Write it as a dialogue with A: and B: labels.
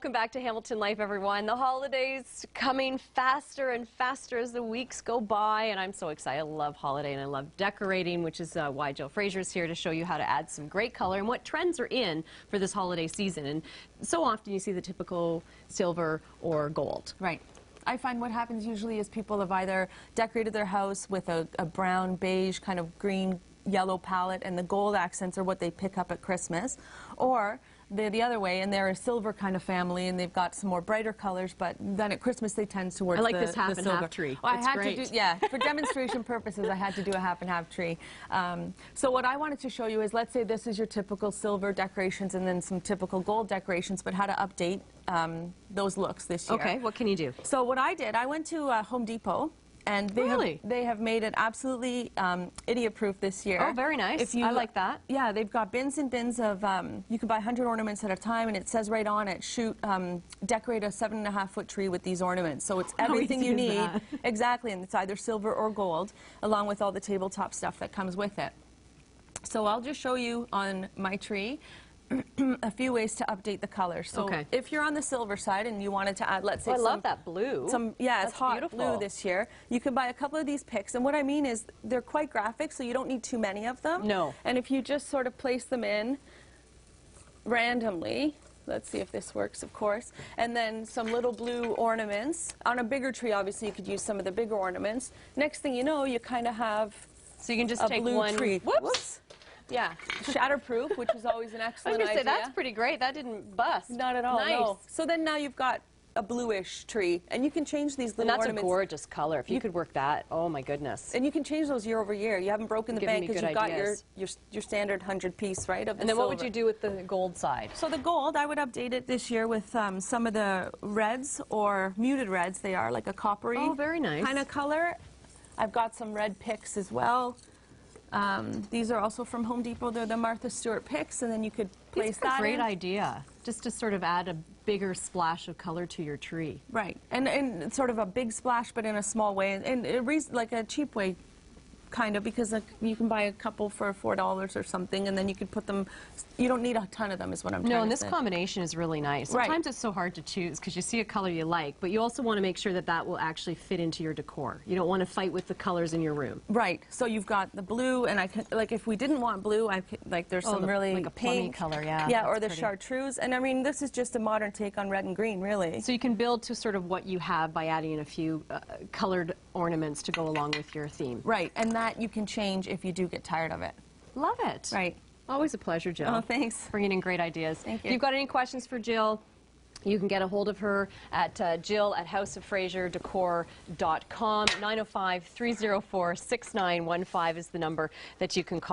A: Welcome back to Hamilton Life, everyone. The holidays coming faster and faster as the weeks go by, and I'm so excited. I love holiday and I love decorating, which is why Jill Fraser is here to show you how to add some great color and what trends are in for this holiday season. And so often you see the typical silver or gold.
B: Right. I find what happens usually is people have either decorated their house with a brown, beige, kind of green, yellow palette, and the gold accents are what they pick up at Christmas, or they're the other way and they're a silver kind of family and they've got some more brighter colors, but then at Christmas they tend towards
A: I like
B: the
A: this half
B: the
A: and
B: silver.
A: half tree.
B: Well,
A: it's great.
B: to do, yeah, for demonstration purposes I had to do a half and half tree. So what I wanted to show you is, let's say this is your typical silver decorations and then some typical gold decorations, but how to update those looks this year.
A: Okay, what can you do?
B: So what I did, I went to Home Depot, and they have made it absolutely idiot-proof this year.
A: Oh, very nice. I like that.
B: Yeah, they've got bins and bins of, you can buy 100 ornaments at a time, and it says right on it, decorate a 7.5-foot tree with these ornaments. So it's everything you need. Exactly, and it's either silver or gold, along with all the tabletop stuff that comes with it. So I'll just show you on my tree a few ways to update the colors. So if you're on the silver side and you wanted to add, let's say,
A: I love that blue.
B: It's hot blue this year. You can buy a couple of these picks, and what I mean is they're quite graphic, so you don't need too many of them.
A: No.
B: And if you just sort of place them in randomly, let's see if this works, of course, and then some little blue ornaments. On a bigger tree, obviously, you could use some of the bigger ornaments. Next thing you know, you kind of have
A: so you can just
B: a
A: take
B: blue
A: one
B: tree.
A: Whoops.
B: Yeah, shatterproof, which is always an excellent idea.
A: I was going to say, that's pretty great. That didn't bust.
B: Not at all,
A: nice.
B: No. So then now you've got a bluish tree, and you can change these little ornaments.
A: And that's a gorgeous color. If you could work that, oh my goodness.
B: And you can change those year over year. You haven't broken the bank because you've got your standard 100-piece, right, of the
A: And then
B: silver.
A: what would you do with the gold side?
B: So the gold, I would update it this year with some of the reds, or muted reds. They are like a coppery
A: very nice
B: kind of color. I've got some red picks as well. These are also from Home Depot. They're the Martha Stewart picks, and then you could place that in.
A: Great idea, just to sort of add a bigger splash of color to your tree.
B: Right, and sort of a big splash, but in a small way, and like a cheap way, kind of, because like, you can buy a couple for $4 or something, and then you could put them. You don't need a ton of them, is what I'm trying to say.
A: No, and this combination is really nice. Sometimes it's so hard to choose because you see a color you like, but you also want to make sure that that will actually fit into your decor. You don't want to fight with the colors in your room.
B: Right. So you've got the blue, and I can, like, if we didn't want blue, like there's some really
A: like a plummy color,
B: yeah, or the chartreuse, and I mean this is just a modern take on red and green, really.
A: So you can build to sort of what you have by adding in a few colored ornaments to go along with your theme.
B: Right, and that you can change if you do get tired of it.
A: Love it.
B: Right.
A: Always a pleasure, Jill.
B: Oh, thanks.
A: Bringing in great ideas.
B: Thank you.
A: If you've got any questions for Jill, you can get a hold of her at jill@houseoffraserdecor.com. 905-304-6915 is the number that you can call.